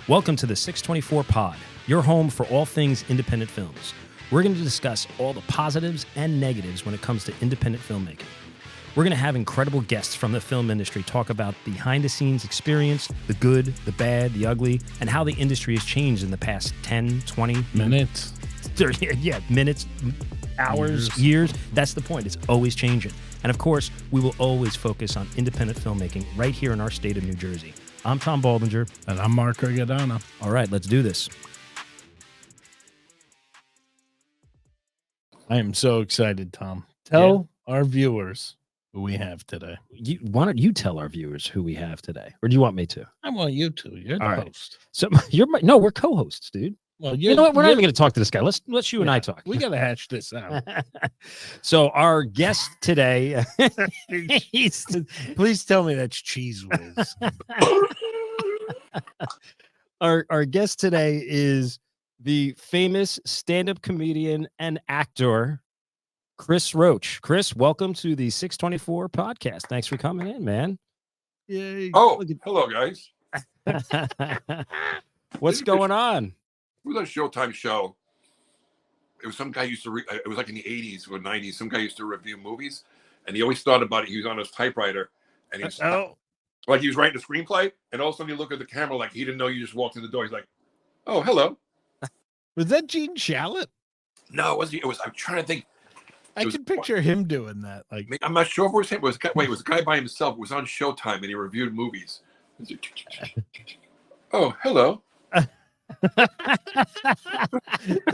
Welcome to the 624 Pod, your home for all things independent films. We're going to discuss all the positives and negatives when it comes to independent filmmaking. We're going to have incredible guests from the film industry talk about behind-the-scenes experience, the good, the bad, the ugly, and how the industry has changed in the past 10, 20 minutes. 30, minutes, hours, years. That's the point. It's always changing. And of course, we will always focus on independent filmmaking right here in our state of New Jersey. I'm Tom Baldinger. And I'm Mark Rigodano. All right, let's do this. I am so excited, Tom. Tell our viewers who we have today. Why don't you tell our viewers who we have today? Or do you want me to? I want you to. You're the host. So we're co-hosts, dude. Well, you know what? We're not even going to talk to this guy. Let's you and I talk. We got to hash this out. So our guest today, please tell me that's Cheese Whiz. Our guest today is the famous stand-up comedian and actor, Chris Roach. Chris, welcome to the 624 podcast. Thanks for coming in, man. Yay. Oh, hello, guys. What's going on? It was a Showtime show. It was some guy used to it was like in the 80s or 90s. Some guy used to review movies, and he always thought about it. He was on his typewriter, and he was like he was writing a screenplay, and all of a sudden you look at the camera like he didn't know you just walked in the door. He's like, "Oh, hello." Was that Gene Shalit? No, it wasn't. It was. I'm trying to think. I can picture him doing that. Like, I'm not sure if it was him. It was a guy by himself. It was on Showtime, and he reviewed movies. Oh, hello.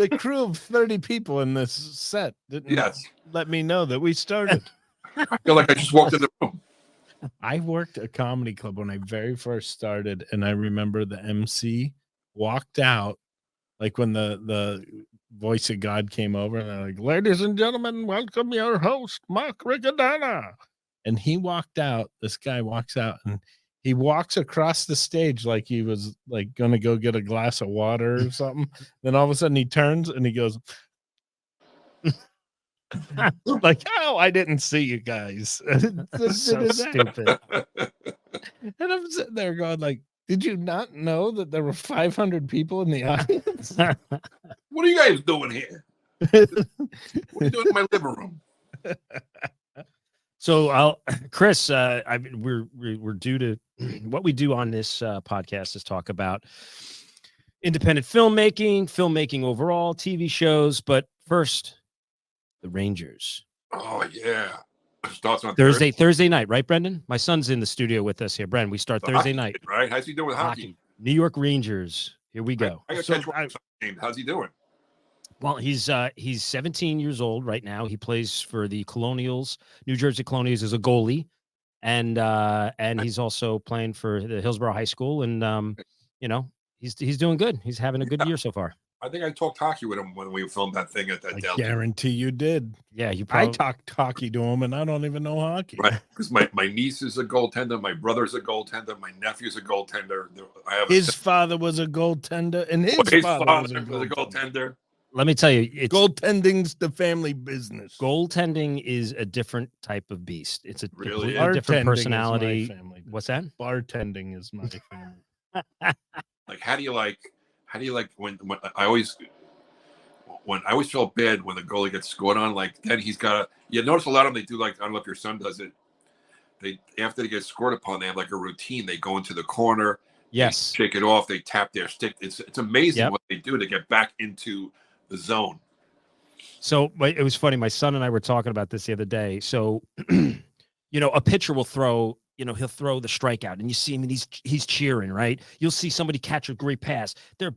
The crew of 30 people in this set didn't let me know that we started. I feel like I just walked in the room. I worked a comedy club when I very first started, and I remember the MC walked out like when the voice of God came over, and they're like, "Ladies and gentlemen, welcome your host, Mark Rigodano." And he walked out. This guy walks out, and he walks across the stage like he was like going to go get a glass of water or something. Then all of a sudden he turns and he goes like, "Oh, I didn't see you guys." This So is stupid. And I'm sitting there going like, did you not know that there were 500 people in the audience? What are you guys doing here? What are you doing in my living room? So Chris, we're due to what we do on this podcast is talk about independent filmmaking overall, TV shows. But first, the Rangers. Oh yeah, it starts on Thursday night, right, Brendan? My son's in the studio with us here. Brendan, we start Thursday night. Right? How's he doing with hockey? New York Rangers. Here we go. I got catch how's he doing? Well, he's 17 years old right now. He plays for the Colonials, New Jersey Colonials, as a goalie, and he's also playing for the Hillsborough High School. And he's doing good. He's having a good year so far. I think I talked hockey with him when we filmed that thing at that I Delta. guarantee you did. Yeah, I talked hockey to him, and I don't even know hockey. Right, because my niece is a goaltender, my brother's a goaltender, my nephew's a goaltender. His father was a goaltender, and his father was a goaltender. Let me tell you, goaltending's the family business. Goaltending is a different type of beast. It's a really different personality. What's that? Bartending is my family. Like, how do you like when I always felt bad when the goalie gets scored on. Like, then he's got you notice a lot of them, they do, like, I don't know if your son does it. They, after they get scored upon, they have like a routine. They go into the corner. Yes. Shake it off. They tap their stick. It's amazing what they do to get back into the zone. So it was funny. My son and I were talking about this the other day. So, a pitcher will throw, he'll throw the strikeout, and you see him, and he's cheering, right? You'll see somebody catch a great pass. They're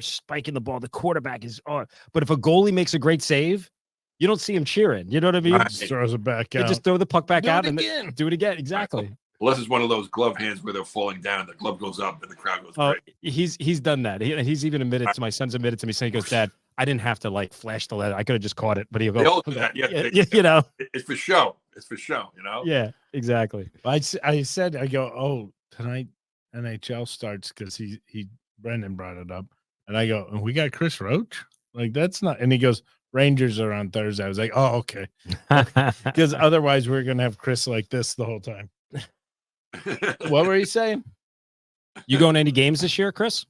spiking the ball. The quarterback is on. But if a goalie makes a great save, you don't see him cheering. You know what I mean? Right. Just throws it back out. They just throw the puck back out and do it again. Exactly. Unless it's one of those glove hands where they're falling down, the glove goes up and the crowd goes crazy. He's done that. He's even admitted to my son's admitted to me saying, he goes, "Dad, I didn't have to like flash the letter. I could have just caught it." But he'll go, they all do that. Yeah, it's for show. It's for show. Yeah, exactly. I said, oh, tonight NHL starts because Brendan brought it up, and I go, and we got Chris Roach. Like, that's not. And he goes, Rangers are on Thursday. I was like, oh, okay, because otherwise we're gonna have Chris like this the whole time. What were you saying? You going to any games this year, Chris?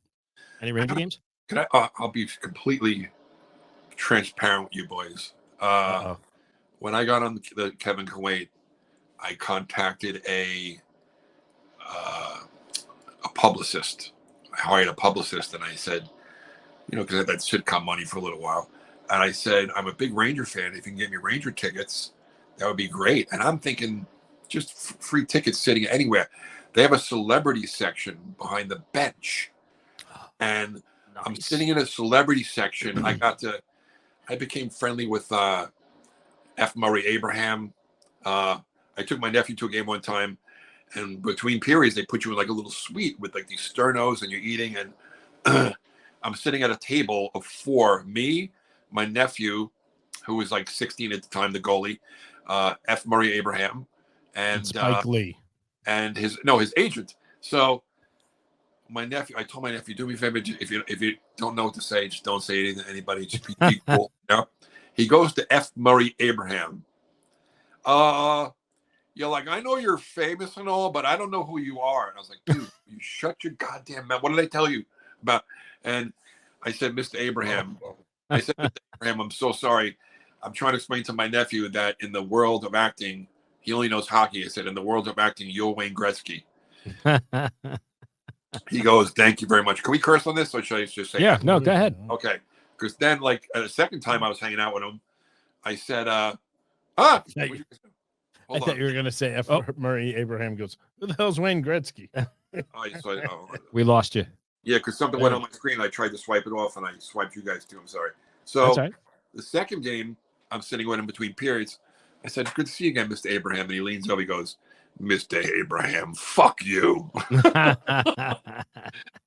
Any Ranger games? Can I? I'll be completely transparent with you boys. When I got on the Kevin Kuwait, I contacted a publicist. I hired a publicist, and I said, because I had that sitcom money for a little while, and I said, I'm a big Ranger fan. If you can get me Ranger tickets, that would be great. And I'm thinking, just free tickets sitting anywhere. They have a celebrity section behind the bench, and nice. I'm sitting in a celebrity section. I became friendly with F. Murray Abraham. I took my nephew to a game one time, and between periods, they put you in like a little suite with like these sternos, and you're eating. And I'm sitting at a table of 4, me, my nephew, who was like 16 at the time, the goalie, F. Murray Abraham, and Spike Lee, and his agent. So I told my nephew, do me a favor, if you don't know what to say, just don't say anything to anybody. Just be cool. He goes to F. Murray Abraham. You're like, I know you're famous and all, but I don't know who you are. And I was like, dude, you shut your goddamn mouth. What did I tell you about? And I said, Mr. Abraham, Mr. Abraham, I'm so sorry. I'm trying to explain to my nephew that in the world of acting, he only knows hockey. I said, in the world of acting, you're Wayne Gretzky. He goes, thank you very much. Can we curse on this? Or should I just say? Yeah, no, go ahead. Okay. Because then, like, a second time I was hanging out with him, I said, I thought you were going to say F. Murray Abraham goes, who the hell's Wayne Gretzky? We lost you. Yeah, because something went on my screen. I tried to swipe it off, and I swiped you guys too. I'm sorry. So right. The second game, I'm sitting with him between periods. I said, good to see you again, Mr. Abraham. And he leans over, he goes, Mr. Abraham, fuck you.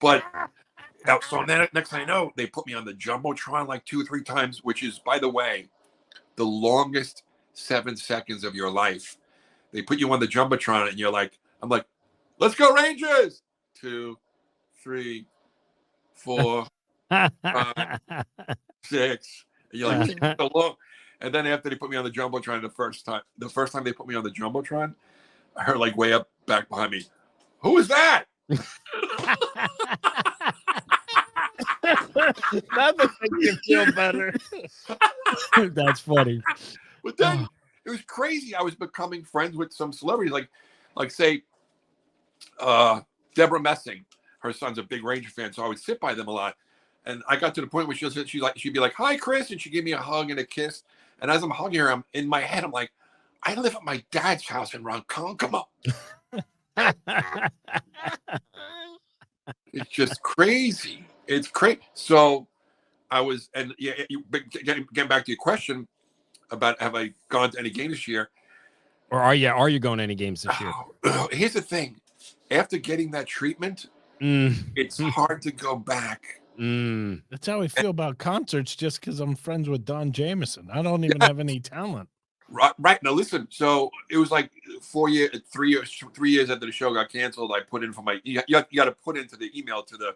But so then next thing I know, they put me on the Jumbotron like 2 or 3 times, which is, by the way, the longest 7 seconds of your life. They put you on the Jumbotron, and you're like, I'm like, let's go Rangers. 2, 3, 4, 5, 6. And you're like, so long. And then after they put me on the Jumbotron the first time they put me on the Jumbotron, I heard like way up back behind me, who is that? Nothing makes you feel better. That's funny. But then it was crazy. I was becoming friends with some celebrities, like say, Deborah Messing. Her son's a big Ranger fan, so I would sit by them a lot. And I got to the point where she'd be like, "Hi, Chris," and she'd give me a hug and a kiss. And as I'm hugging her, I'm in my head, I'm like, I live at my dad's house in RONKOKOMO. It's just crazy. It's crazy. So I was, and yeah, getting back to your question about have I gone to any games this year? Or are you going to any games this year? Here's the thing. After getting that treatment, it's hard to go back. That's how I feel about concerts, just because I'm friends with Don Jameson. I don't even have any talent. Right. Now listen, so it was like 3 years after the show got canceled, I put in for you got to put into the email to the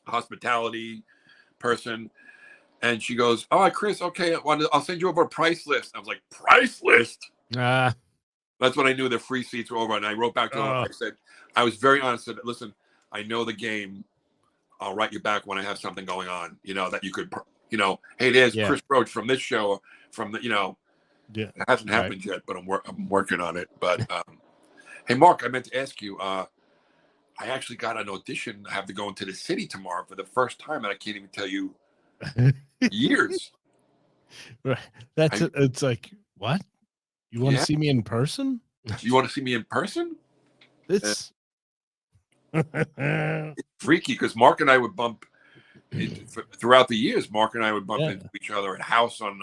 hospitality person, and she goes, "Oh, Chris, okay, I'll send you over a price list." I was like, "Price list?" That's when I knew the free seats were over, and I wrote back to her. I said, I was very honest. I said, "Listen, I know the game. I'll write you back when I have something going on, that you could, hey, there's Chris Roach from this show, from the, it hasn't happened yet, but I'm working on it." But hey, Mark, I meant to ask you, I actually got an audition. I have to go into the city tomorrow for the first time, and I can't even tell you years. It's like, what? You want to see me in person? You want to see me in person? It's freaky because Mark and I would bump throughout the years. Mark and I would bump into each other at house on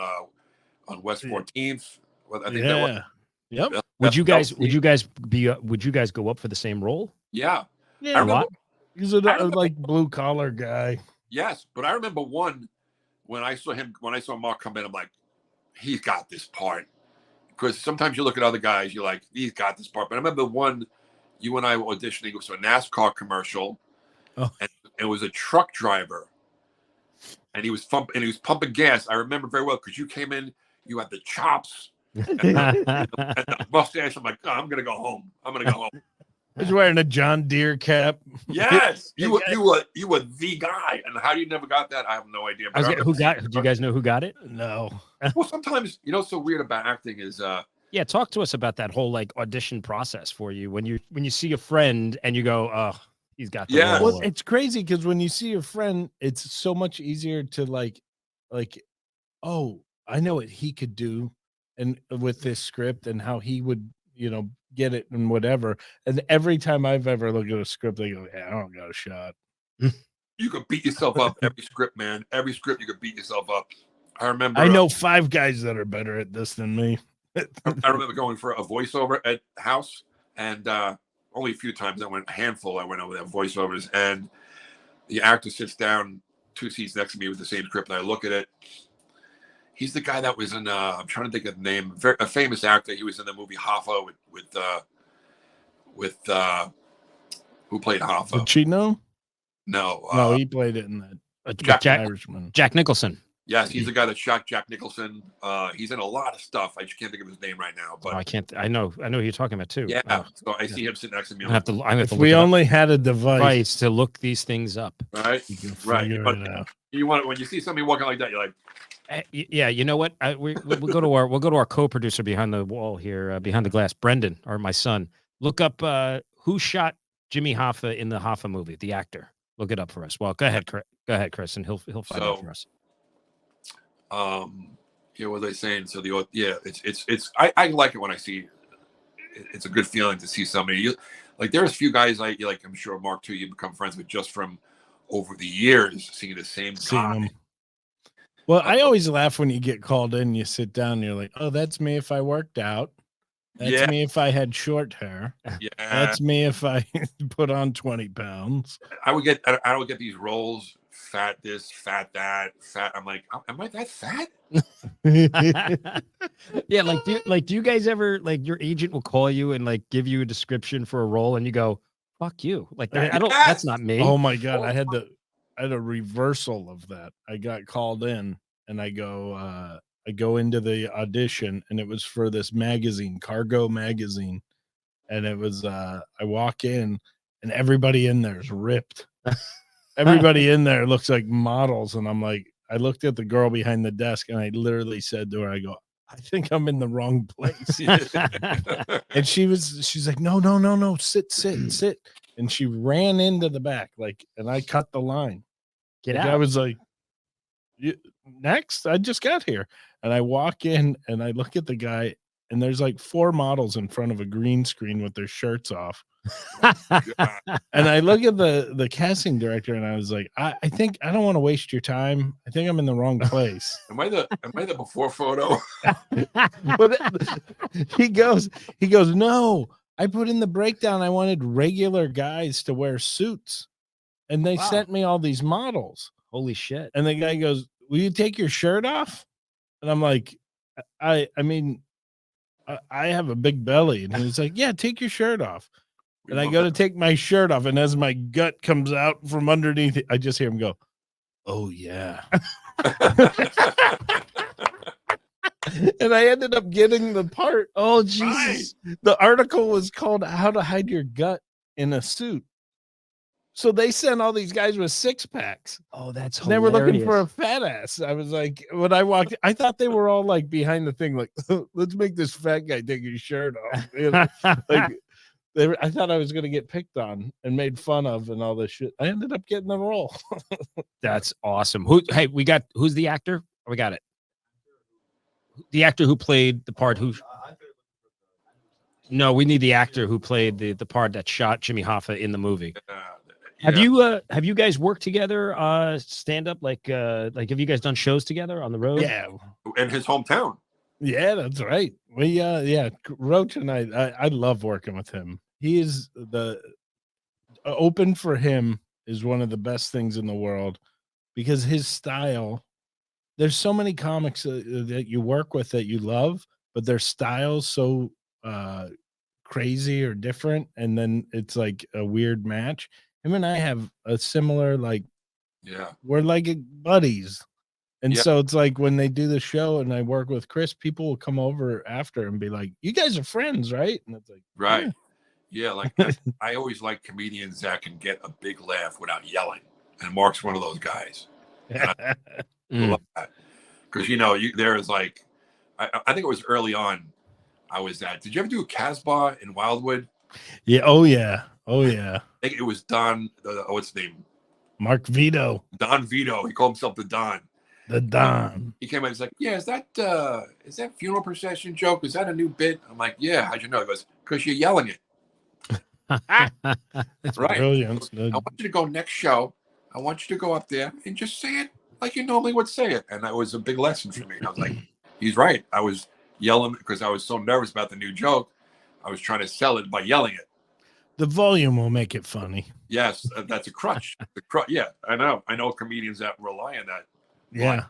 West 14th. I think that was. Yep. Would you guys go up for the same role? Yeah. Yeah. I remember, he's a like blue collar guy. Yes, but I remember one when I saw Mark come in, I'm like, he's got this part. Because sometimes you look at other guys, you're like, he's got this part. But I remember one, you and I were auditioning for a NASCAR commercial, and it was a truck driver, and he was pumping gas. I remember very well because you came in, you had the chops and the mustache. I'm like, oh, I'm gonna go home. He's wearing a John Deere cap. Yes, you were the guy. And how you never got that, I have no idea. But who got? Do you guys know who got it? No. Well, sometimes what's so weird about acting is yeah, talk to us about that whole like audition process for you when you see a friend and you go, oh, he's got the Yeah. role. Well, it's crazy because when you see your friend, it's so much easier to like, oh, I know what he could do, and with this script and how he would, get it and whatever. And every time I've ever looked at a script, they go, "Yeah, I don't got a shot." you could beat yourself up every script, man. Every script you could beat yourself up. I remember. I know 5 guys that are better at this than me. I remember going for a voiceover at house, and only a few times I went over there voiceovers, and the actor sits down 2 seats next to me with the same script, and I look at it. He's the guy that was in I'm trying to think of the name, a famous actor. He was in the movie Hoffa with who played Hoffa? Pacino? No, No, he played it in that Jack Irishman. Jack Nicholson. Yes, he's the guy that shot Jack Nicholson. He's in a lot of stuff. I just can't think of his name right now. But I can't. I know who you're talking about too. Yeah, so I see him sitting next to me. I have to. I have to. If we only had a device to look these things up. Right, right. You want when you see somebody walking like that, you're like, yeah. You know what? We'll go to our co-producer behind the wall here, behind the glass, Brendan, or my son. Look up who shot Jimmy Hoffa in the Hoffa movie, the actor. Look it up for us. Well, go ahead, Chris, and he'll find out for us. What are they saying? So it's I like it when I see it's a good feeling to see somebody there's a few guys I'm sure Mark too, you become friends with just from over the years seeing the same guy. Well, I always laugh when you get called in, you sit down and you're like, oh, that's me if I worked out. That's me if I had short hair. Yeah. That's me if I put on 20 pounds. I would get these roles, fat this, fat that, fat. I'm like, am I that fat? Yeah, do you guys ever your agent will call you and give you a description for a role and you go, fuck you. That's not me. Oh my God. I had a reversal of that. I got called in and I go into the audition and it was for this magazine, Cargo magazine. And it was, I walk in and everybody in there is ripped. Everybody in there looks like models. And I'm like, I looked at the girl behind the desk and I literally said to her, I go, I think I'm in the wrong place. And she's like, no, sit. And she ran into the back, and I cut the line. Get out. I was like, next, I just got here. And I walk in and I look at the guy and there's 4 models in front of a green screen with their shirts off. And I look at the casting director and I was like, I think I don't want to waste your time. I think I'm in the wrong place. Am I the before photo? He goes, no, I put in the breakdown. I wanted regular guys to wear suits. And they sent me all these models. Holy shit. And the guy goes, will you take your shirt off? And I'm like, I mean, I have a big belly. And he's like, yeah, take your shirt off. And I go to take my shirt off. And as my gut comes out from underneath it, I just hear him go, oh, yeah. And I ended up getting the part. Oh, Jesus. Right. The article was called How to Hide Your Gut in a Suit. So they sent all these guys with 6-packs. Oh, that's hilarious. They were looking for a fat ass. I was like, when I walked, I thought they were all behind the thing, let's make this fat guy take his shirt off. I thought I was going to get picked on and made fun of and all this shit. I ended up getting the role. That's awesome. Who's the actor? Oh, we got it. The actor who played the part No, we need the actor who played the part that shot Jimmy Hoffa in the movie. Yeah. Have you guys worked together stand up have you guys done shows together on the road? Yeah. In his hometown. Yeah, that's right. We Roach and I love working with him. He is open for him is one of the best things in the world because his style, there's so many comics that you work with that you love, but their style's so crazy or different, and then it's like a weird match. Him and I have a similar we're like buddies. And so it's like when they do the show and I work with Chris, people will come over after and be like, you guys are friends, right? And it's like, right. Yeah, like I always like comedians that can get a big laugh without yelling, and Mark's one of those guys. Mm. Because there's like, I think it was early on. I was at. Did you ever do a Casbah in Wildwood? Yeah. Oh yeah. Oh yeah. I think it was Don. What's his name? Mark Vito. Don Vito. He called himself the Don. The Don. He came out. He's like, "Yeah, is that funeral procession joke? Is that a new bit?" I'm like, "Yeah." How'd you know? He goes, "Because you're yelling it." That's right. brilliant. I want you to go next show. I want you to go up there and just say it like you normally would say it. And that was a big lesson for me. I was like, he's right. I was yelling because I was so nervous about the new joke. I was trying to sell it by yelling it. The volume will make it funny. Yes, that's a crutch. Yeah, I know. I know comedians that rely on that. Yeah.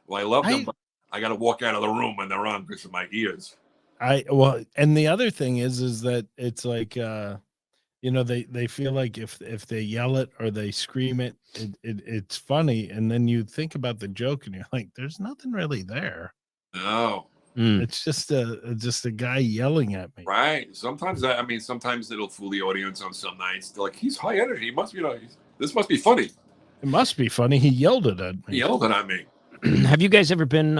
Well, I love them, but I got to walk out of the room when they're on because of my ears. And the other thing is that it's like they feel like if they yell it or they scream it, it's funny, and then you think about the joke and you're like, there's nothing really there. No. It's just a guy yelling at me. Right. Sometimes sometimes it'll fool the audience on some nights. They're like, he's high energy. He must be this must be funny. It must be funny. He yelled it at me. He yelled it at me. Have you guys ever been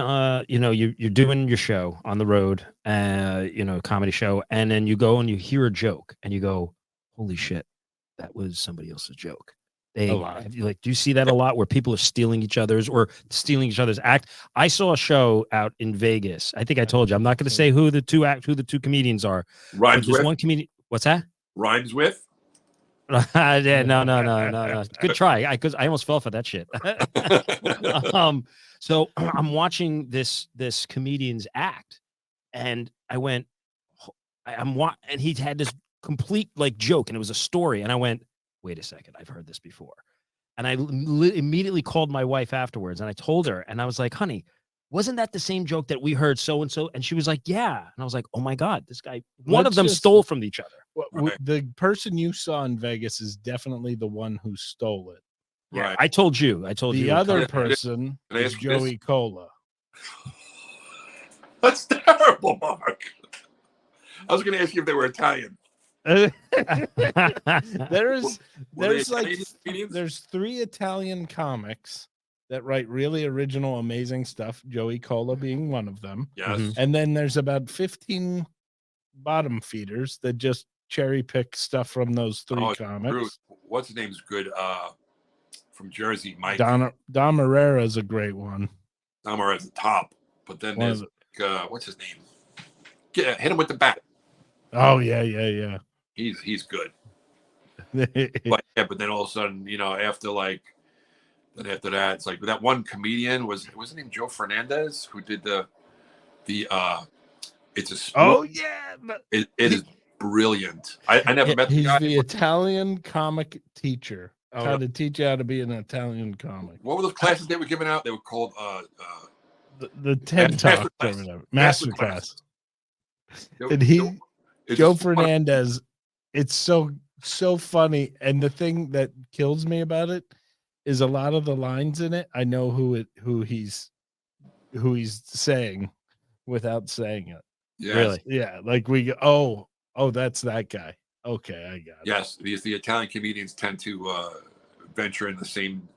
you're doing your show on the road, comedy show, and then you go and you hear a joke and you go, holy shit, that was somebody else's joke. Do you see that a lot where people are stealing each other's act? I saw a show out in Vegas. I think I told you. I'm not going to say who the two comedians are. Rhymes with one comedian. What's that? Rhymes with. Yeah, no. Good try. Because I almost fell for that shit. So I'm watching this comedian's act, and I went, and he had this complete like joke, and it was a story, and I went, wait a second, I've heard this before. And I immediately called my wife afterwards, and I told her, and I was like, honey, wasn't that the same joke that we heard so-and-so? And she was like, yeah. And I was like, oh my God, this guy, one of them stole from each other. The person you saw in Vegas is definitely the one who stole it. Yeah, right. I told you. The other person is Joey Cola. That's terrible, Mark. I was going to ask you if they were Italian. there's 3 Italian comics that write really original, amazing stuff. Joey Cola being one of them. Yes. And then there's about 15 bottom feeders that just cherry pick stuff from those 3 comics. Bruce. What's his name's good? From Jersey, Mike. Don Herrera is a great one. Don Herrera's the top. But then there's what's his name? Hit him with the bat. Oh yeah. He's good. But then all of a sudden, after that, it's like that one comedian wasn't his name Joe Fernandez who did the it's a sport. Oh yeah, it is brilliant. I never met the guy. He's the Italian comic teacher. How to teach you how to be an Italian comic. What were those classes they were giving out? They were called the TED Talk or whatever. Masterclass. And Joe Fernandez, it's so funny. And the thing that kills me about it is a lot of the lines in it, I know who he's saying without saying it. Yes. Really? Yeah. Like we go, oh, that's that guy. Okay, I got it. Yes, because the Italian comedians tend to venture in the same.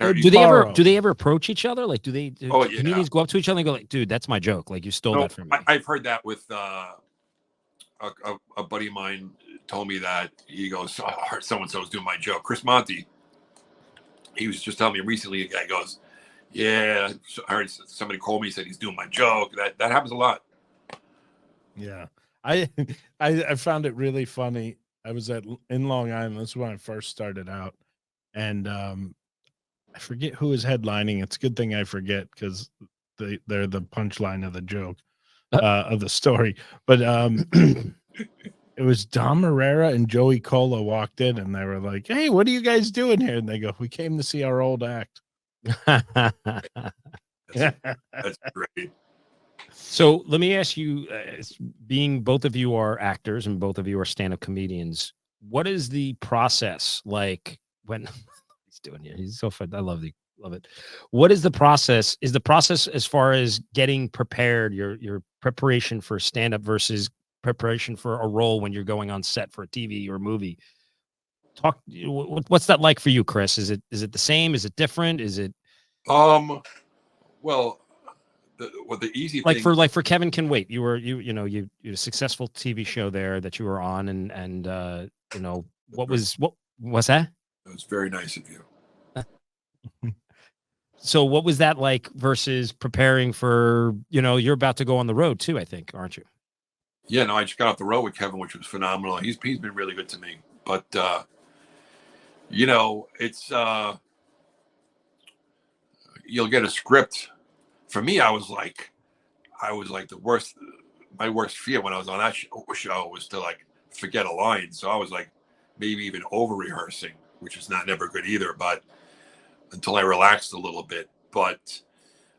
Do they ever approach each other? Like, do comedians go up to each other and go like, "Dude, that's my joke. Like, you stole that from me." I've heard that with a buddy of mine told me that he goes, "I heard so and so was doing my joke." Chris Monty. He was just telling me recently. A guy goes, "Yeah, I heard somebody called me, said he's doing my joke." That happens a lot. Yeah. I found it really funny. I was in Long Island. This is when I first started out, and I forget who is headlining. It's a good thing I forget because they're the punchline of the joke of the story. But it was Dom Herrera and Joey Cola walked in, and they were like, "Hey, what are you guys doing here?" And they go, "We came to see our old act." That's great. So let me ask you, being both of you are actors and both of you are stand-up comedians, what is the process like when he's doing here? He's so fun. I love it. What is the process? Is the process as far as getting prepared, your preparation for stand-up versus preparation for a role when you're going on set for a TV or a movie. What's that like for you, Chris? Is it the same? Is it different? Is it well, the easy like thing for Kevin Can Wait? You were you had a successful TV show there that you were on, and what was that? It was very nice of you. So what was that like versus preparing for, you're about to go on the road too, I think, aren't you? Yeah, no, I just got off the road with Kevin, which was phenomenal. He's been really good to me. But it's you'll get a script. For me, I was like the worst. My worst fear when I was on that show was to like forget a line. So I was like maybe even over rehearsing, which is never good either. But until I relaxed a little bit. But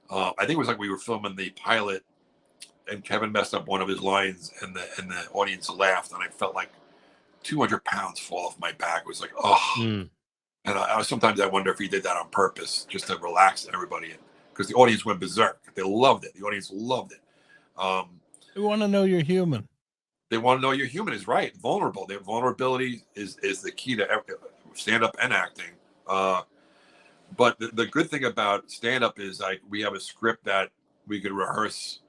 I think it was like we were filming the pilot, and Kevin messed up one of his lines, and the audience laughed, and I felt like 200 pounds fall off my back. It was like, oh. And sometimes I wonder if he did that on purpose, just to relax everybody, because the audience went berserk. They loved it. The audience loved it. They want to know you're human. They want to know you're human is right. Vulnerable. Their vulnerability is the key to stand-up and acting. But the good thing about stand-up is like we have a script that we could rehearse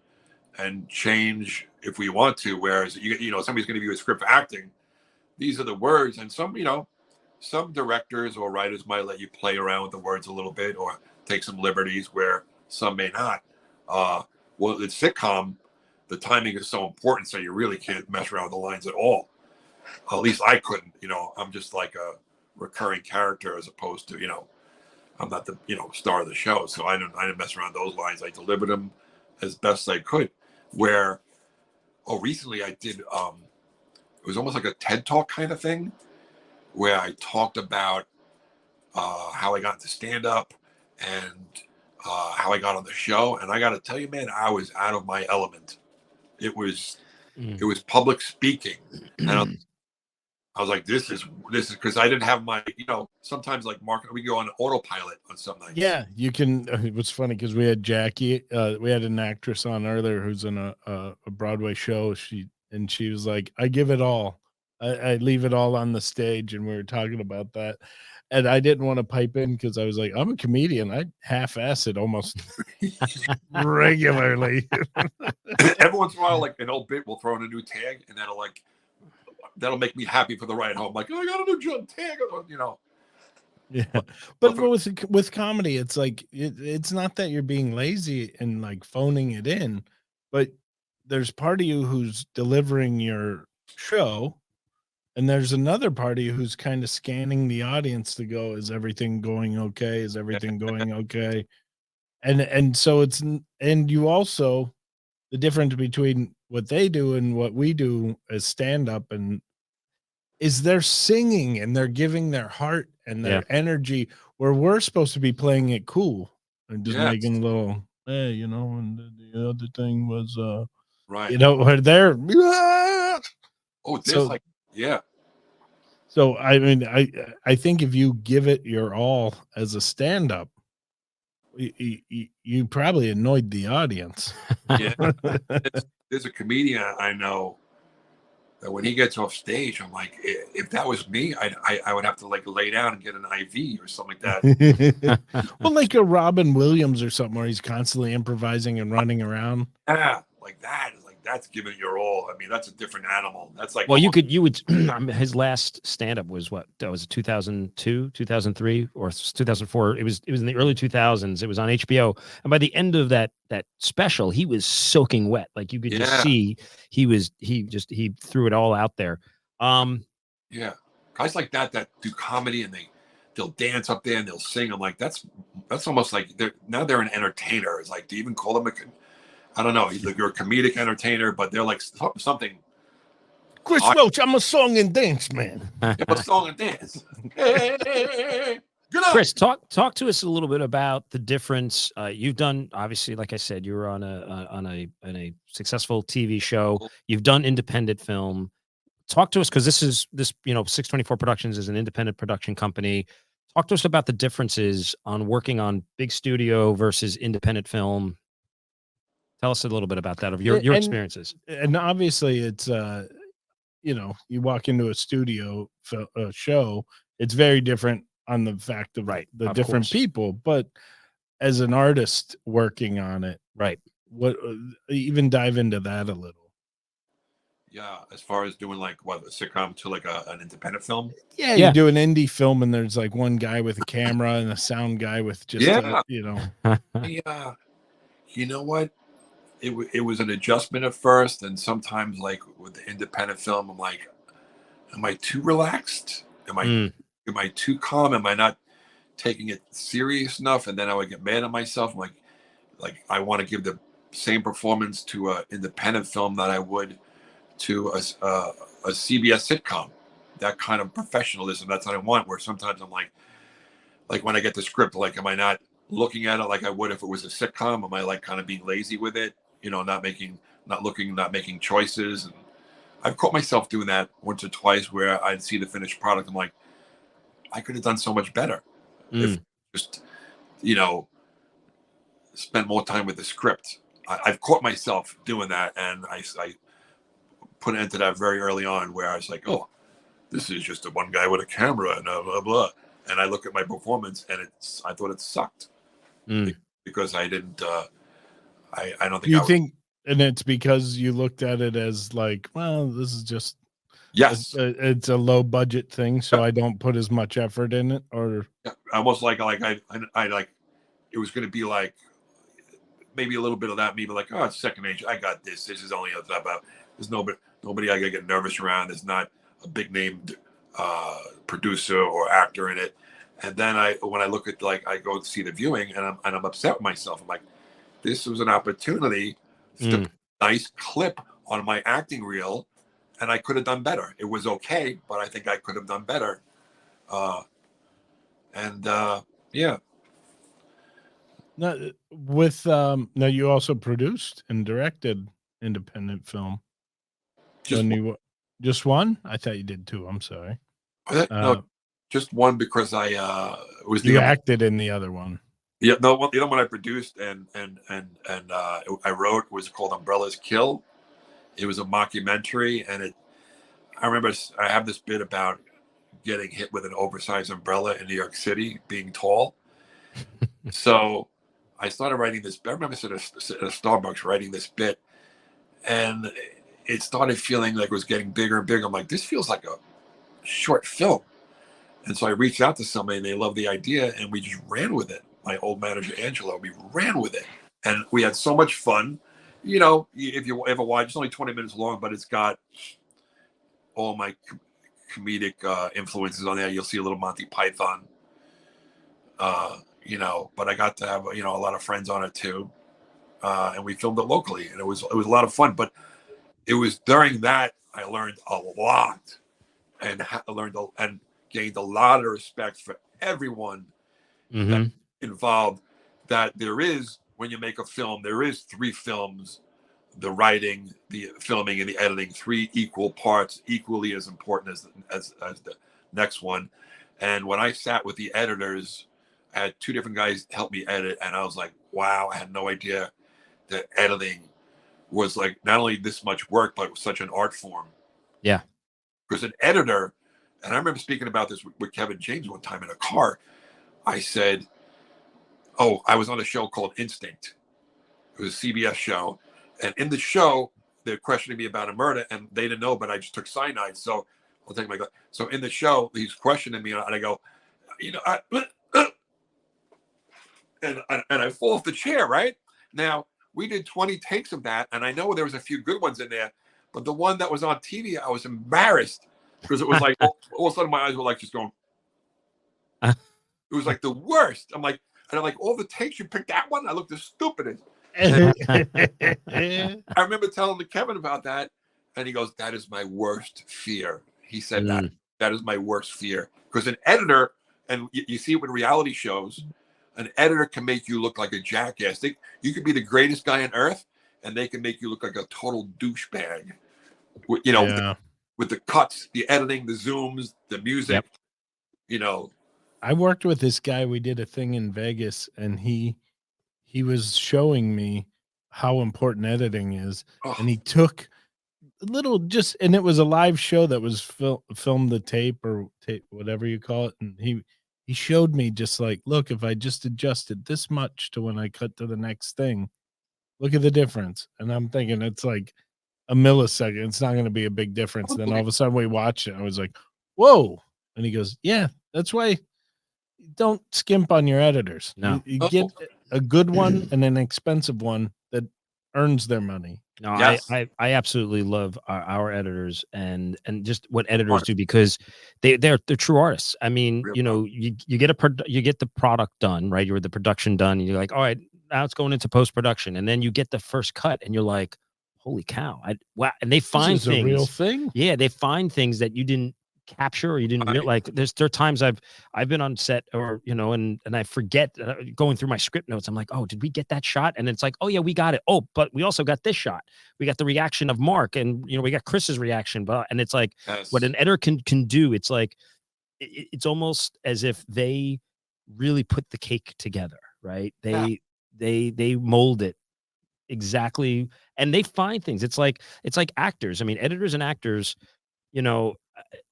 and change if we want to. Whereas somebody's going to give you a script for acting. These are the words, and some directors or writers might let you play around with the words a little bit or take some liberties where some may not. Well, it's sitcom. The timing is so important, so you really can't mess around with the lines at all. At least I couldn't. I'm just like a recurring character as opposed to I'm not the star of the show, so I didn't mess around those lines. I delivered them as best I could. Recently I did. It was almost like a TED Talk kind of thing, where I talked about how I got into stand up and how I got on the show. And I got to tell you, man, I was out of my element. It was public speaking, and I was like, this is because I didn't have my, sometimes like Mark, we go on autopilot on some nights. Yeah, you can. It was funny because we had Jackie, we had an actress on earlier who's in a Broadway show. She was like, I give it all. I leave it all on the stage. And we were talking about that. And I didn't want to pipe in because I was like, I'm a comedian. I half-ass it almost regularly. Every once in a while, like an old bit, we'll throw in a new tag, and that'll make me happy for the ride home. Like, oh, I got a new jump tag, Yeah, but with comedy, it's like it's not that you're being lazy and like phoning it in, but there's part of you who's delivering your show, and there's another part of you who's kind of scanning the audience to go, is everything going okay? Is everything going okay? And so and you also, the difference between what they do and what we do as stand up and is they're singing and they're giving their heart and their energy, where we're supposed to be playing it cool and just making a little, hey, and the other thing was, right. Where they're, oh, there's So, I mean, I think if you give it your all as a stand-up, you probably annoyed the audience. Yeah. There's a comedian I know that when he gets off stage, I'm like, if that was me, I would have to like lay down and get an IV or something like that. Well, like a Robin Williams or something where he's constantly improvising and running around. Yeah, like that is like that's giving it your all. I mean, that's a different animal. That's like, well, you would his last stand-up was what? That was 2002, 2003, or 2004. It was in the early 2000s. It was on HBO, and by the end of that special, he was soaking wet. Like you could just see he threw it all out there. Yeah, guys like that do comedy and they'll dance up there and they'll sing. I'm like, that's almost like they're an entertainer. It's like, do you even call them I don't know. You're a comedic entertainer, but they're like something. Chris Roach, I'm a song and dance man. Yeah, a song and dance. Hey, good night. Chris, talk to us a little bit about the difference. You've done, obviously, like I said, you were on a successful TV show. You've done independent film. Talk to us, because this 624 Productions is an independent production company. Talk to us about the differences on working on big studio versus independent film. Tell us a little bit about that of your experiences. And obviously it's you know, you walk into a studio show, it's very different on the fact of Right, the of different course. people, but as an artist working on it, Right. what even dive into that a little. Yeah, as far as doing like what a sitcom to like an independent film. Yeah, Yeah. you do an indie film and there's like one guy with a camera and a sound guy with just Yeah. you know. Yeah, you know what? It was an adjustment at first, and sometimes like with the independent film, I'm like, am I too relaxed? Am I too calm? Am I not taking it serious enough? And then I would get mad at myself. I'm like I want to give the same performance to an independent film that I would to a CBS sitcom. That kind of professionalism. That's what I want. Where sometimes I'm like when I get the script, like, am I not looking at it like I would if it was a sitcom? Am I like kind of being lazy with it? You know, not making choices. And I've caught myself doing that once or twice where I'd see the finished product. I'm like, I could have done so much better if just, you know, spent more time with the script. I've caught myself doing that, and I put an end to that very early on, where I was like, oh, this is just a one guy with a camera and blah blah blah. And I look at my performance, and I thought it sucked because I didn't. I don't think. You think, and it's because you looked at it as like, well, this is just it's a low budget thing, so I don't put as much effort in it, or almost like I like it was going to be like maybe a little bit of that. Maybe like, oh, it's second nature. I got this. This is only about. There's nobody I gotta get nervous around. There's not a big name producer or actor in it. And then when I look at, like, I go to see the viewing, and I'm upset with myself. I'm like, this was an opportunity to put a nice clip on my acting reel, and I could have done better. It was okay, but I think I could have done better. Yeah. now with now you also produced and directed independent film. Just one? I thought you did two. I'm sorry. No, just one, because I was you acted in the other one. Yeah, no, the other one I produced and I wrote was called Umbrellas Kill. It was a mockumentary, and I remember I have this bit about getting hit with an oversized umbrella in New York City, being tall. So I started writing this. I remember sitting at a Starbucks writing this bit, and it started feeling like it was getting bigger and bigger. I'm like, this feels like a short film. And so I reached out to somebody, and they loved the idea, and we just ran with it. My old manager, Angelo, we ran with it. And we had so much fun. You know, if you ever watch, it's only 20 minutes long, but it's got all my comedic influences on there. You'll see a little Monty Python, you know, but I got to have, you know, a lot of friends on it too. And we filmed it locally, and it was a lot of fun. But it was during that I learned a lot, and and gained a lot of respect for everyone that's involved. That there is, when you make a film, there is 3 films: the writing, the filming, and the editing. 3 equal parts, equally as important as the next one. And when I sat with the editors, I had 2 different guys help me edit, and I was like, wow, I had no idea that editing was like not only this much work, but it was such an art form. Yeah. Because an editor, and I remember speaking about this with Kevin James one time in a car. I said, oh, I was on a show called Instinct. It was a CBS show. And in the show, they're questioning me about a murder, and they didn't know, but I just took cyanide. So I'll take my. So in the show, he's questioning me, and I go, you know, and I fall off the chair. Right now, we did 20 takes of that, and I know there was a few good ones in there, but the one that was on TV, I was embarrassed because it was like all of a sudden my eyes were like just going. It was like the worst. I'm like all the takes, you picked that one. I looked the stupidest. I remember telling to Kevin about that, and he goes, "That is my worst fear." He said that is my worst fear, because an editor, and you see it with reality shows, an editor can make you look like a jackass. You could be the greatest guy on earth, and they can make you look like a total douchebag. You know, with the cuts, the editing, the zooms, the music. Yep. You know, I worked with this guy. We did a thing in Vegas, and he was showing me how important editing is, Oh, and he took a little and it was a live show that was filmed the tape or whatever you call it, and he showed me just like, look, if I just adjusted this much to when I cut to the next thing, look at the difference. And I'm thinking it's like a millisecond. It's not going to be a big difference. Then all of a sudden we watched it. And I was like, whoa. And he goes, yeah, that's why don't skimp on your editors. No. You get a good one and an expensive one that earns their money. No, Yes. I absolutely love our editors and just what editors do, because they're true artists. I mean, Real you know, you get you get the product done, right? You're the production done, and you're like, all right, now it's going into post production, and then you get the first cut, and you're like, holy cow! Wow! And they find This is things. a real thing. Yeah, they find things that you didn't capture or you didn't like. There are times I've been on set, or you know, and I forget going through my script notes. I'm like, oh, did we get that shot? And it's like, oh yeah, we got it. Oh, but we also got this shot. We got the reaction of Mark, and you know, we got Chris's reaction. But and it's like what an editor can do. It's like it's almost as if they really put the cake together, right? They mold it exactly, and they find things. It's like actors. I mean, editors and actors, you know,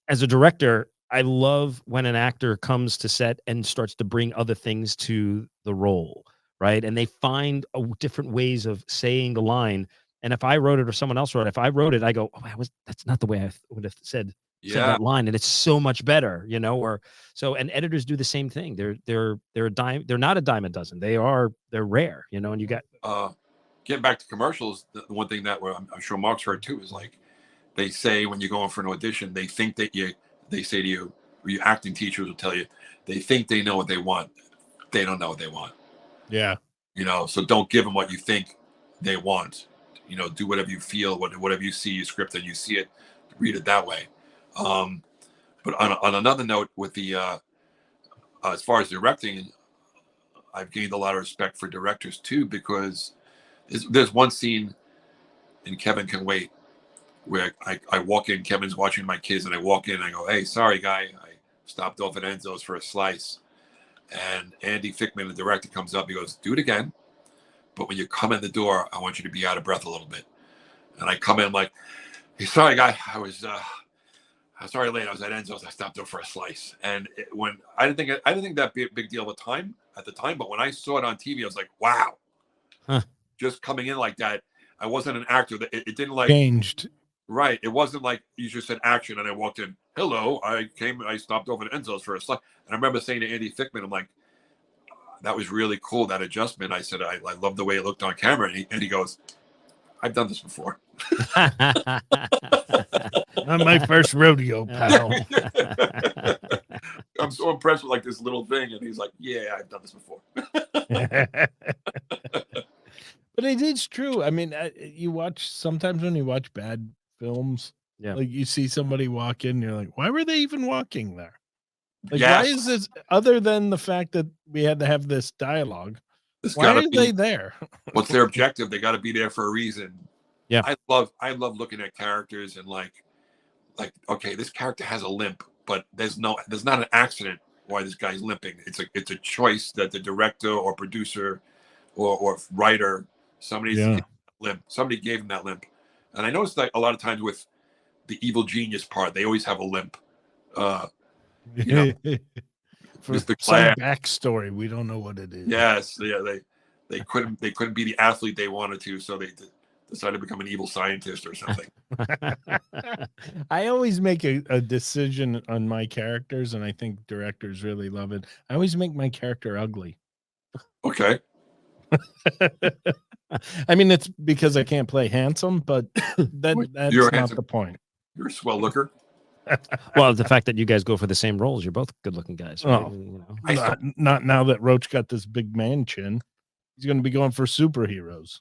as a director, I love when an actor comes to set and starts to bring other things to the role, right? And they find different ways of saying the line. And if I wrote it or someone else wrote it, if I wrote it, I go, oh, that's not the way I would have said that line, and it's so much better, you know. Or so, and editors do the same thing. They're a dime. They're not a dime a dozen. They're rare, you know. And you got getting back to commercials. The one thing that I'm sure Mark's heard too is like, they say when you go in for an audition, they think that they say to you, or your acting teachers will tell you, they think they know what they want. They don't know what they want. Yeah. You know, so don't give them what you think they want. You know, do whatever you feel, whatever you see your script and you see it, read it that way. But on another note, with the as far as directing, I've gained a lot of respect for directors too, because there's one scene in Kevin Can Wait where I walk in, Kevin's watching my kids, and I walk in and I go, hey, sorry, guy, I stopped off at Enzo's for a slice. And Andy Fickman, the director, comes up, he goes, do it again. But when you come in the door, I want you to be out of breath a little bit. And I come in like, hey, sorry, guy, I was sorry late. I was at Enzo's. I stopped off for a slice. And when I didn't think that'd be a big deal at the time, but when I saw it on TV, I was like, wow. Huh. Just coming in like that. I wasn't an actor. It didn't like changed. Right. It wasn't like you just said action and I walked in. Hello, I stopped over at Enzo's for a slice. And I remember saying to Andy Fickman, I'm like, that was really cool, that adjustment. I said, I love the way it looked on camera. And he goes, I've done this before. Not my first rodeo, pal. I'm so impressed with like this little thing. And he's like, yeah, I've done this before. But it is true. I mean, sometimes when you watch bad films, like you see somebody walk in, you're like, why were they even walking there? Like, why is this, other than the fact that we had to have this dialogue? Why are they there? What's their objective? They got to be there for a reason. Yeah. I love looking at characters and like, okay, this character has a limp, but there's not an accident why this guy's limping. It's a choice that the director or producer or writer, somebody gave him that limp. And I noticed that a lot of times with the evil genius part, they always have a limp. You know, for some backstory, we don't know what it is. Yes, yeah, they couldn't be the athlete they wanted to, so they decided to become an evil scientist or something. I always make a decision on my characters, and I think directors really love it. I always make my character ugly. Okay. I mean, it's because I can't play handsome, but that's not the point. You're a swell looker. Well, the fact that you guys go for the same roles, you're both good-looking guys. Right? Oh, you know. Not now that Roach got this big man chin. He's going to be going for superheroes.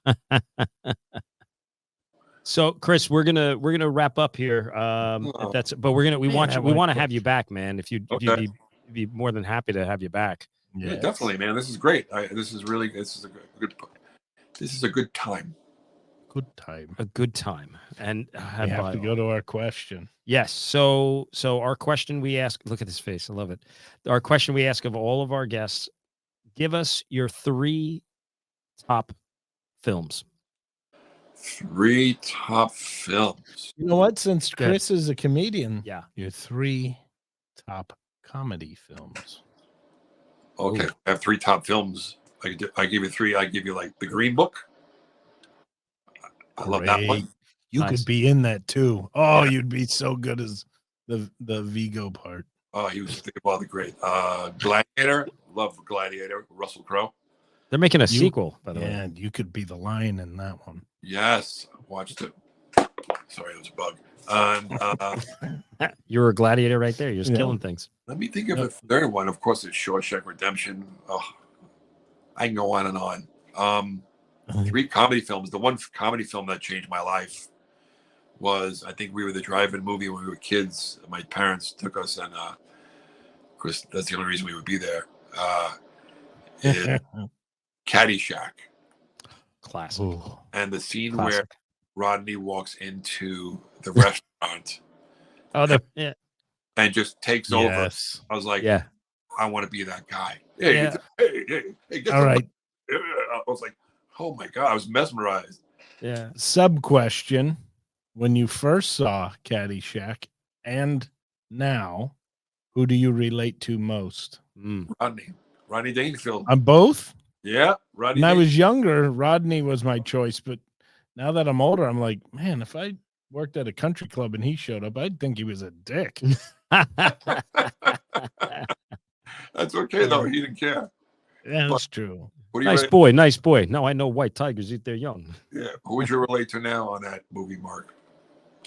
So, Chris, we're gonna wrap up here. But we want to have you back, man. If you'd be more than happy to have you back. Yeah, definitely, man. This is great. This is a good time. A good time. And we have to go to our question. Yes. So our question we ask, look at his face. I love it. Our question we ask of all of our guests, give us your 3 top films. 3 top films. You know what? Since Good. Chris is a comedian, Yeah. your 3 top comedy films. Okay, I have 3 top films. I give you 3. I give you like The Green Book. I love that one. Great. You Nice. could be in that too. Oh, Yeah. you'd be so good as the Vigo part. Oh, he was the great. Gladiator. Love Gladiator. Russell Crowe. They're making a You- sequel, by the way. And you could be the lion in that one. Yes, I watched it. Sorry, it was a bug. And You're a gladiator right there. You're just Yeah. killing things. let me think of a third one. Of course, it's Shawshank Redemption. Oh, I can go on and on. 3 comedy films. The one comedy film that changed my life was, I think we were the drive-in movie when we were kids. My parents took us, and of course, that's the only reason we would be there. Is Caddyshack. Classic. Ooh. And the scene Classic. where Rodney walks into the restaurant Oh, yeah. and just takes over. Yes. I was like, Yeah. I want to be that guy. Hey, Yeah. hey, get All some- right. I was like, oh my God, I was mesmerized. Yeah. Sub question: when you first saw Caddyshack and now, who do you relate to most? Rodney Dangerfield. On both? Yeah, Rodney. When I was younger, Rodney was my choice, but now that I'm older, I'm like, man, if I worked at a country club and he showed up, I'd think he was a dick. That's okay though. He didn't care. Yeah, that's true. What do you Nice relate- boy. Nice boy. No, I know white tigers eat their young. Yeah, who would you relate to now on that movie, Mark?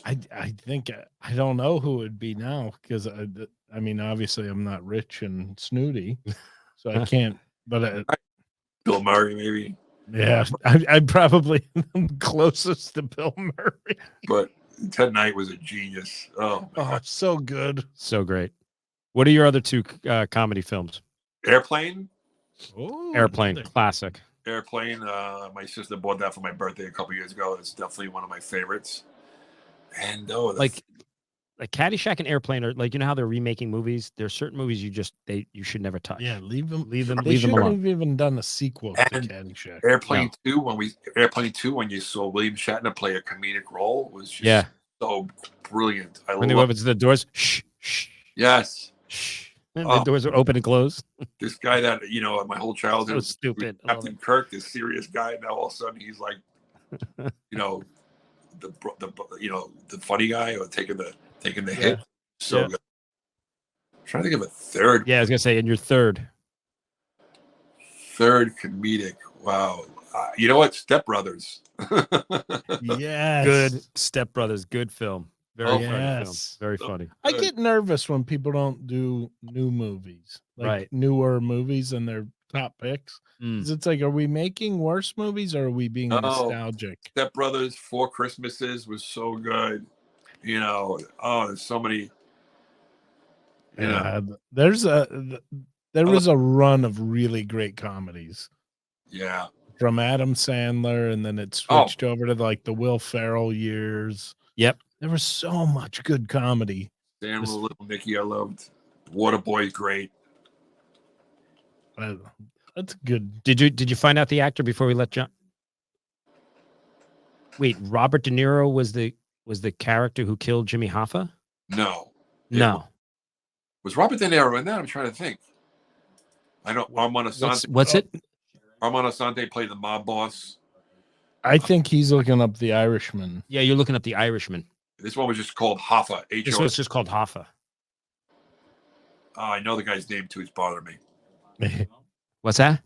I think I don't know who it would be now because I mean, obviously, I'm not rich and snooty, so I can't. But Bill Murray, maybe. yeah, I'd probably am closest to Bill Murray. But Ted Knight was a genius. Oh, my Oh, God. so good. So great. What are your other 2 comedy films? Airplane. Oh, Airplane. Classic. Airplane. My sister bought that for my birthday a couple years ago. It's definitely one of my favorites. And Like Caddyshack and Airplane are like, you know how they're remaking movies? There's certain movies you should never touch. Yeah, leave them. Leave them They shouldn't alone. have even done a sequel to And Caddyshack. Airplane 2, when you saw William Shatner play a comedic role, was just Yeah. so brilliant. I When they love. open to the doors, shh, shh, Yes, shh. And Oh. the doors are open and closed. this guy that my whole childhood So was stupid. I love Captain Kirk, this serious guy. Now all of a sudden he's like, the funny guy or taking the hit. So Yeah. good. I'm trying to think of a third Yeah, I was gonna say in your third. comedic. Wow. You know what? Step Brothers. Yes, Good Step Brothers. Good film. Very Oh, funny film. yes. Very funny. I get nervous when people don't do new movies, like Right. newer movies, and their top picks. 'Cause it's like, are we making worse movies or are we being No. nostalgic? Step Brothers, Four Christmases was so good. There's so many. There was a run of really great comedies Yeah. from Adam Sandler, and then it switched over to like the Will Ferrell years. Yep. There was so much good comedy. Sam Little Nicky, I loved. Waterboy, great. That's good. Did you find out the actor before we let John? Wait, Robert De Niro was the character who killed Jimmy Hoffa? No. No. Was Robert De Niro in that? I'm trying to think. I know Armand Asante. What's it? Armand Asante played the mob boss. I think he's looking up The Irishman. Yeah, you're looking up The Irishman. This one was just called Hoffa. This H-O. was just called Hoffa. Oh, I know the guy's name too. It's bothering me. What's that?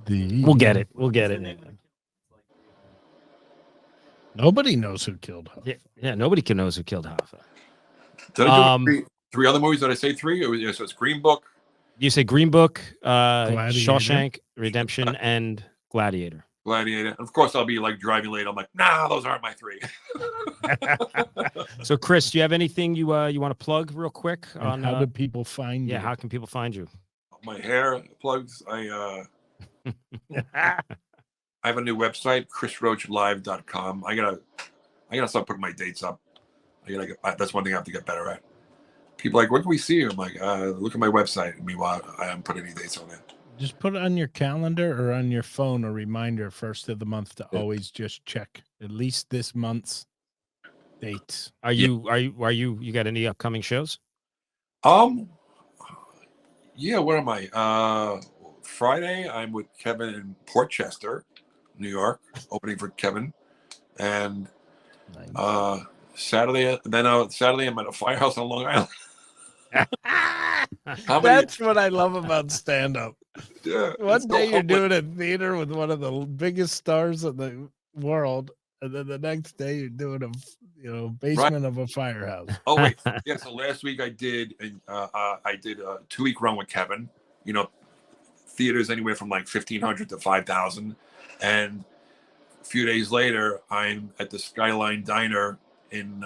We'll get it. We'll get it. Nobody knows who killed Huff. Yeah, nobody can knows who killed Hoffa. Did I do three other movies? Did I say 3? So it's Green Book. You say Green Book, Gladiator. Shawshank Redemption, and Gladiator. Gladiator. And of course, I'll be like driving late. I'm like, nah, those aren't my 3. So, Chris, do you have anything you want to plug real quick? And how do people find you? Yeah, how can people find you? My hair plugs. I have a new website, chrisroachlive.com. I gotta start putting my dates up. That's one thing I have to get better at. People are like, where can we see you? I'm like, look at my website. Meanwhile, I haven't put any dates on it. Just put it on your calendar or on your phone, a reminder first of the month to always just check at least this month's dates. Are you got any upcoming shows? Yeah, where am I? Friday, I'm with Kevin in Port Chester, New York, opening for Kevin. And Saturday, Saturday, I'm at a firehouse on Long Island. That's what I love about stand-up. Yeah, One day you're doing a theater with one of the biggest stars in the world, and then the next day you're doing a basement of a firehouse. Oh wait, yeah. So last week I did a 2-week run with Kevin. Theaters anywhere from like 1,500 to 5,000, and a few days later I'm at the Skyline Diner in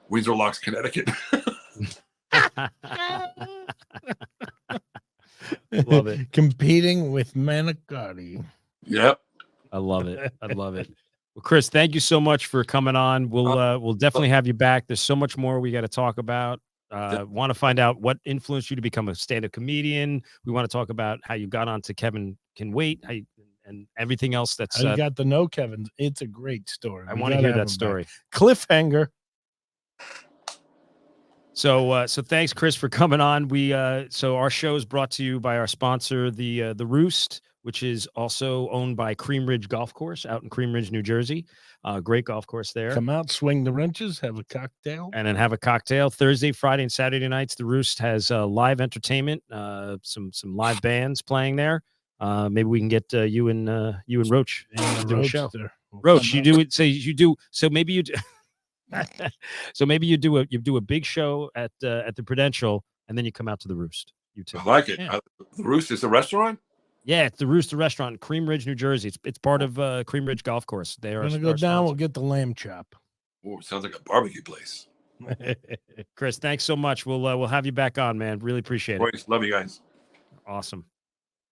Windsor Locks, Connecticut. Love it. Competing with Manicotti. Yep. I love it. Well, Chris, thank you so much for coming on. We'll definitely have you back. There's so much more we got to talk about. Want to find out what influenced you to become a stand-up comedian. We want to talk about how you got onto Kevin Can Wait, and everything else that's I got to know Kevin. It's a great story. I want to hear that story. Cliffhanger. So thanks, Chris, for coming on. So our show is brought to you by our sponsor, the Roost, which is also owned by Cream Ridge Golf Course out in Cream Ridge, New Jersey. Great golf course there. Come out, swing the wrenches, have a cocktail, and then have a cocktail. Thursday, Friday, and Saturday nights, the Roost has live entertainment, some live bands playing there. Maybe we can get you and Roach to do a show. Roach, you do it. Say you do. So maybe you do. So maybe you do a big show at the Prudential, and then you come out to the Roost. You too. I like it. Yeah. The Roost is a restaurant. Yeah, it's the Roost, the restaurant in Cream Ridge, New Jersey. It's part of Cream Ridge Golf Course. They are. We're gonna go down. We'll get the lamb chop. Oh, sounds like a barbecue place. Chris, thanks so much. We'll have you back on, man. Really appreciate it. Love you guys. Awesome.